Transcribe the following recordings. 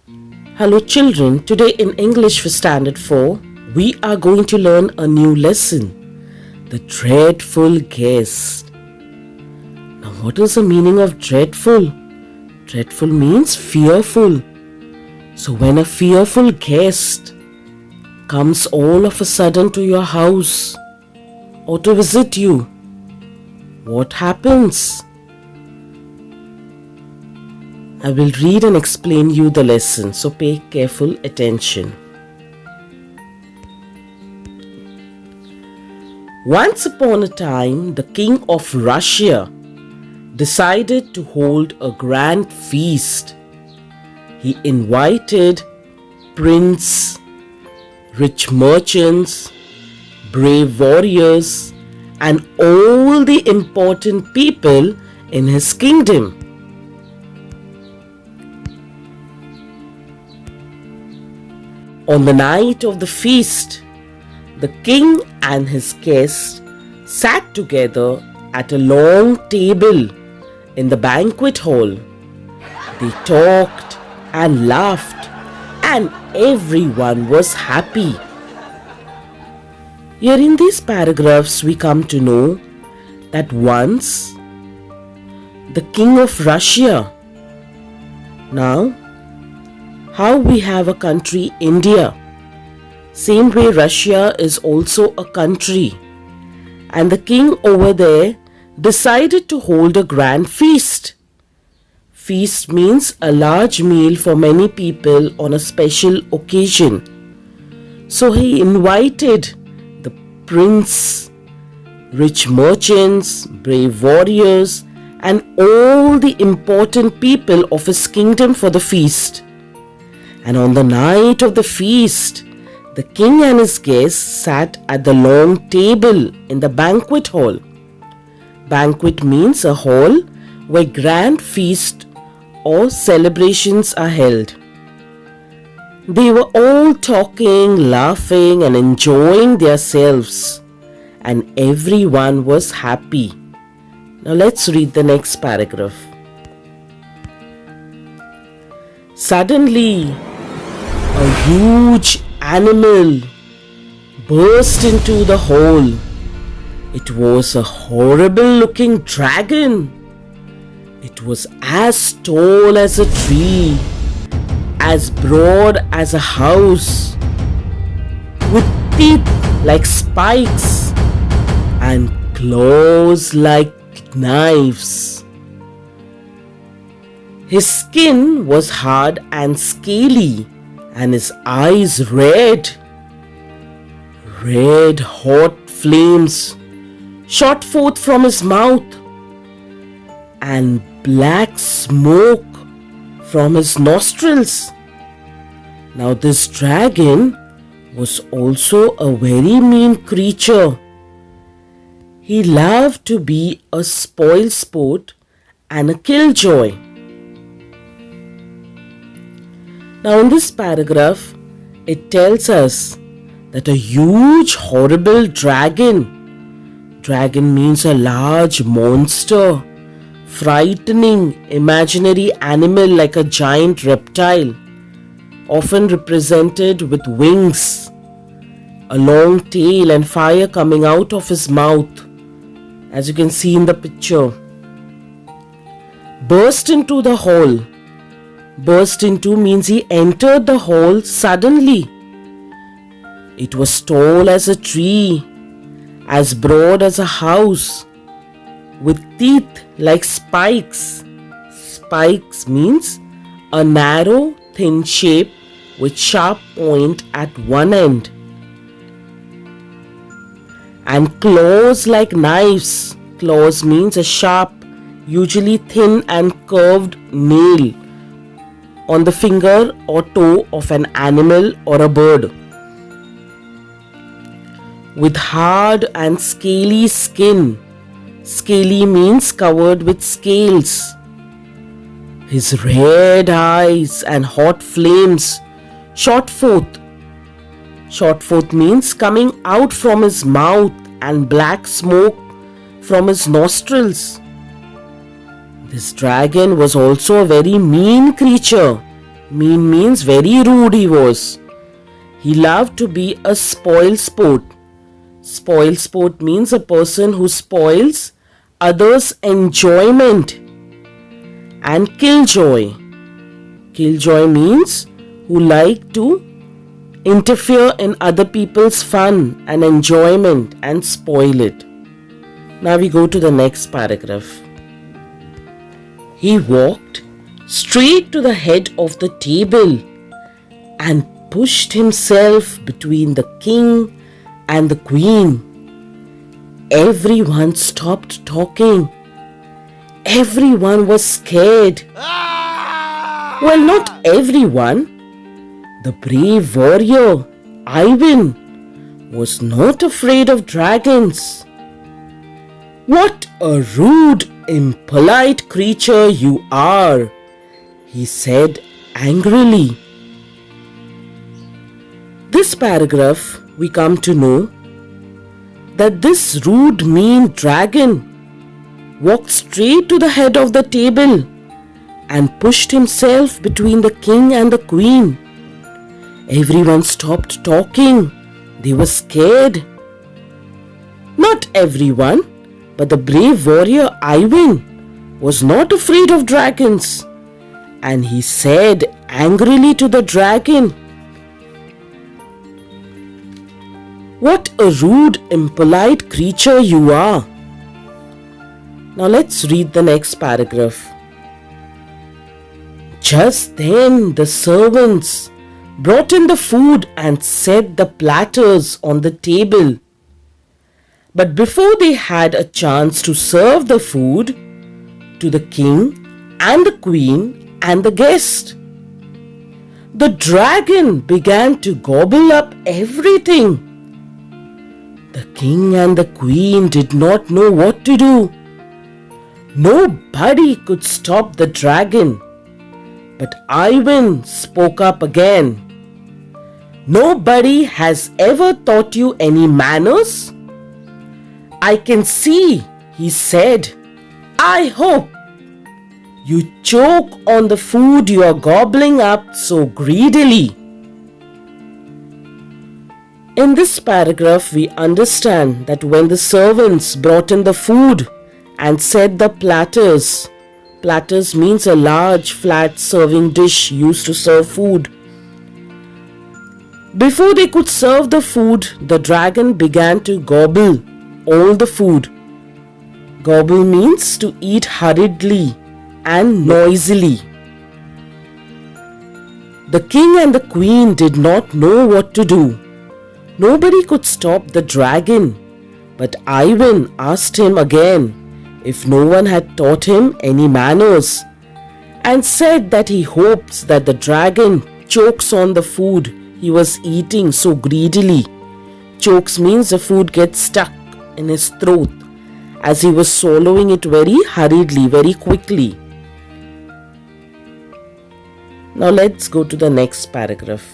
Hello children, today in English for Standard 4, we are going to learn a new lesson, the dreadful guest. Now what is the meaning of dreadful? Dreadful means fearful. So when a fearful guest comes all of a sudden to your house or to visit you, what happens? I will read and explain you the lesson, so pay careful attention. Once upon a time, the king of Russia decided to hold a grand feast. He invited princes, rich merchants, brave warriors, and all the important people in his kingdom. On the night of the feast, the king and his guests sat together at a long table in the banquet hall. They talked and laughed, and everyone was happy. Here in these paragraphs, we come to know that once the king of Russia, now how we have a country, India. Same way Russia is also a country. And the king over there decided to hold a grand feast. Feast means a large meal for many people on a special occasion. So he invited the prince, rich merchants, brave warriors, and all the important people of his kingdom for the feast. And on the night of the feast, the king and his guests sat at the long table in the banquet hall. Banquet means a hall where grand feasts or celebrations are held. They were all talking, laughing, and enjoying themselves, and everyone was happy. Now let's read the next paragraph. Suddenly, a huge animal burst into the hall. It was a horrible-looking dragon. It was as tall as a tree, as broad as a house, with teeth like spikes and claws like knives. His skin was hard and scaly, and his eyes red. Red hot flames shot forth from his mouth, and black smoke from his nostrils. Now this dragon was also a very mean creature. He loved to be a spoilsport and a killjoy. Now in this paragraph, it tells us that a huge horrible dragon means a large monster, frightening imaginary animal like a giant reptile, often represented with wings, a long tail and fire coming out of his mouth, as you can see in the picture. Burst into the hall. Burst into means he entered the hall suddenly. It was tall as a tree, as broad as a house, with teeth like spikes. Spikes means a narrow, thin shape with sharp point at one end. And claws like knives. Claws means a sharp, usually thin and curved nail on the finger or toe of an animal or a bird. With hard and scaly skin. Scaly means covered with scales. His red eyes and hot flames shot forth. Shot forth means coming out from his mouth, and black smoke from his nostrils. This dragon was also a very mean creature. Mean means very rude he was. He loved to be a spoil sport. Spoil sport means a person who spoils others' enjoyment. And killjoy. Killjoy means who like to interfere in other people's fun and enjoyment and spoil it. Now we go to the next paragraph. He walked straight to the head of the table and pushed himself between the king and the queen. Everyone stopped talking. Everyone was scared. Well, not everyone. The brave warrior, Ivan, was not afraid of dragons. "What a rude, impolite creature you are," he said angrily. This paragraph we come to know that this rude, mean dragon walked straight to the head of the table and pushed himself between the king and the queen. Everyone stopped talking. They were scared. Not everyone, but the brave warrior Ivan was not afraid of dragons, and he said angrily to the dragon, "What a rude, impolite creature you are." Now let's read the next paragraph. Just then the servants brought in the food and set the platters on the table. But before they had a chance to serve the food to the king and the queen and the guest, the dragon began to gobble up everything. The king and the queen did not know what to do. Nobody could stop the dragon. But Ivan spoke up again. "Nobody has ever taught you any manners?" "I can see," he said. "I hope you choke on the food you are gobbling up so greedily." In this paragraph, we understand that when the servants brought in the food and set the platters, platters means a large flat serving dish used to serve food. Before they could serve the food, the dragon began to gobble all the food. Gobble means to eat hurriedly and noisily. The king and the queen did not know what to do. Nobody could stop the dragon, but Ivan asked him again if no one had taught him any manners, and said that he hopes that the dragon chokes on the food he was eating so greedily. Chokes means the food gets stuck in his throat as he was swallowing it very hurriedly, very quickly. Now let's go to the next paragraph.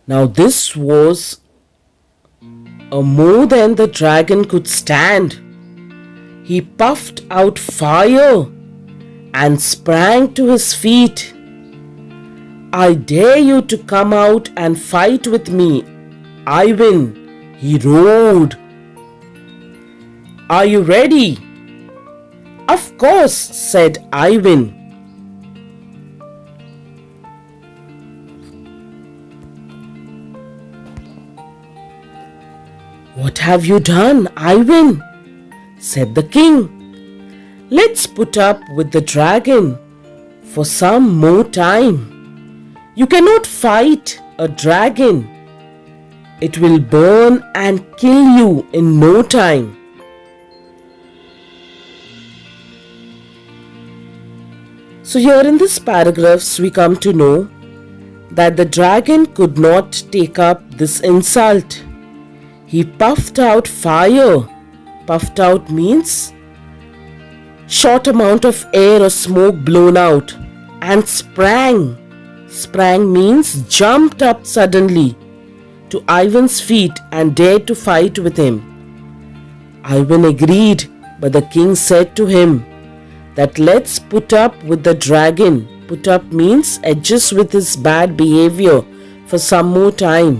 Now this was more than the dragon could stand. He puffed out fire and sprang to his feet. "I dare you to come out and fight with me, Ivan," he roared. "Are you ready?" "Of course," said Ivan. "What have you done, Ivan?" said the king. "Let's put up with the dragon for some more time. You cannot fight a dragon. It will burn and kill you in no time." So here in this paragraphs we come to know that the dragon could not take up this insult. He puffed out fire. Puffed out means short amount of air or smoke blown out, and sprang. Sprang means jumped up suddenly to Ivan's feet and dared to fight with him. Ivan agreed, but the king said to him that let's put up with the dragon, Put up means adjust with his bad behavior for some more time.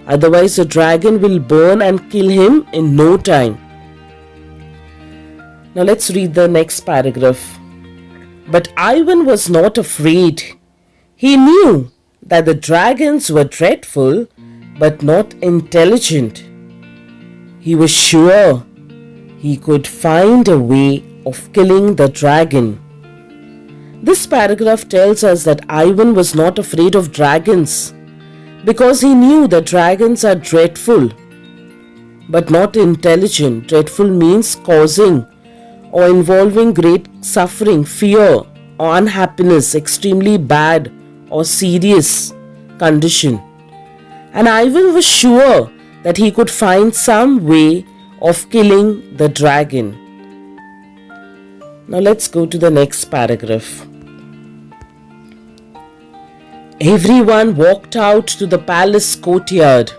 Otherwise, the dragon will burn and kill him in no time. Now let's read the next paragraph. But Ivan was not afraid. He knew that the dragons were dreadful but not intelligent. He was sure he could find a way of killing the dragon. This paragraph tells us that Ivan was not afraid of dragons because he knew that dragons are dreadful but not intelligent. Dreadful means causing or involving great suffering, fear or unhappiness, extremely bad or serious condition. And Ivan was sure that he could find some way of killing the dragon. Now let's go to the next paragraph. Everyone walked out to the palace courtyard.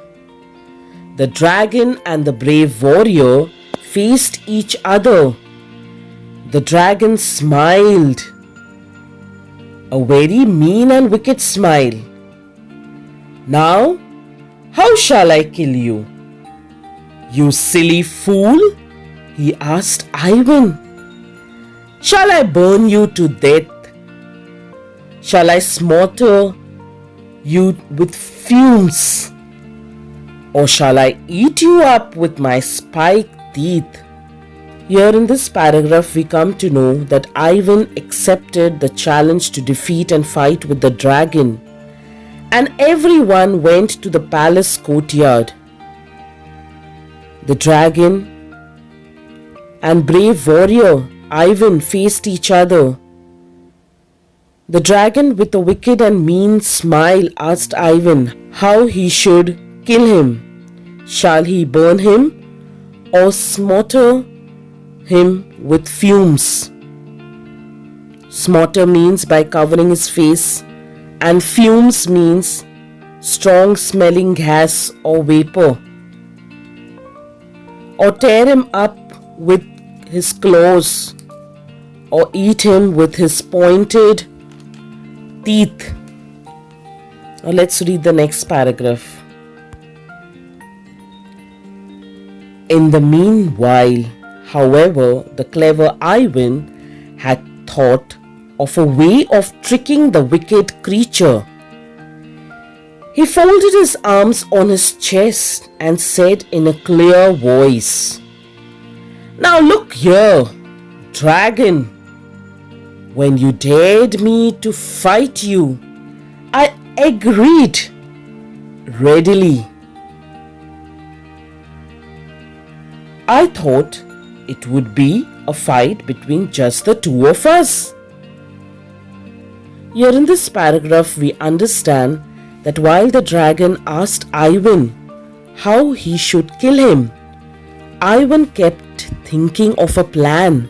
The dragon and the brave warrior faced each other. The dragon smiled, a very mean and wicked smile. Now, how shall I kill you? You silly fool, he asked Ivan. Shall I burn you to death? Shall I smother you with fumes? Or shall I eat you up with my spiked teeth? Here in this paragraph, we come to know that Ivan accepted the challenge to defeat and fight with the dragon, and everyone went to the palace courtyard. The dragon and brave warrior Ivan faced each other. The dragon, with a wicked and mean smile, asked Ivan how he should kill him. Shall he burn him or smother him with fumes? Smother means by covering his face, and fumes means strong smelling gas or vapor. Or tear him up with his claws, or eat him with his pointed teeth. Now let's read the next paragraph. In the meanwhile, however, the clever Ivan had thought of a way of tricking the wicked creature. He folded his arms on his chest and said in a clear voice, Now look here, dragon. When you dared me to fight you, I agreed readily. I thought it would be a fight between just the two of us. Here in this paragraph, we understand that while the dragon asked Ivan how he should kill him, Ivan kept thinking of a plan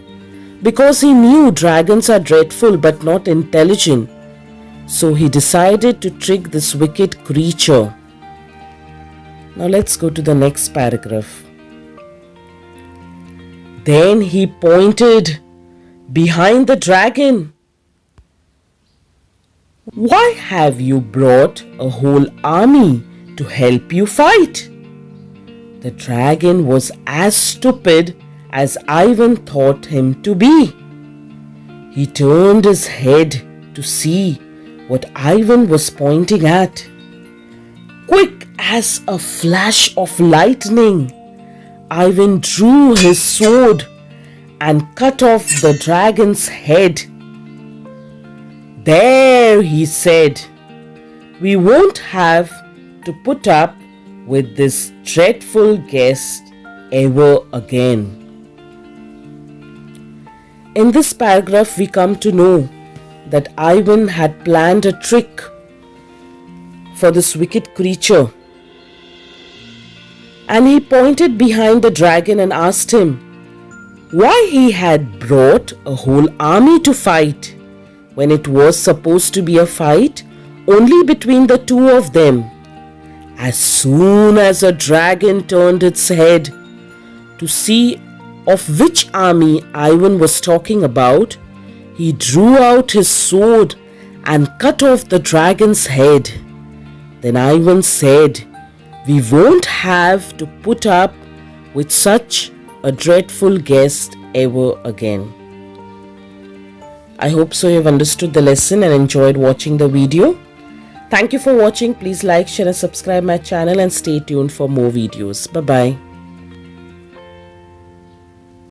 because he knew dragons are dreadful but not intelligent. So he decided to trick this wicked creature. Now let's go to the next paragraph. Then he pointed behind the dragon. Why have you brought a whole army to help you fight? The dragon was as stupid as Ivan thought him to be. He turned his head to see what Ivan was pointing at. Quick as a flash of lightning, Ivan drew his sword and cut off the dragon's head. There, he said, we won't have to put up with this dreadful guest ever again. In this paragraph, we come to know that Ivan had planned a trick for this wicked creature. And he pointed behind the dragon and asked him why he had brought a whole army to fight when it was supposed to be a fight only between the two of them. As soon as the dragon turned its head to see of which army Ivan was talking about, he drew out his sword and cut off the dragon's head. Then Ivan said, "We won't have to put up with such a dreadful guest ever again." I hope so you have understood the lesson and enjoyed watching the video. Thank you for watching. Please like, share and subscribe my channel and stay tuned for more videos. Bye-bye.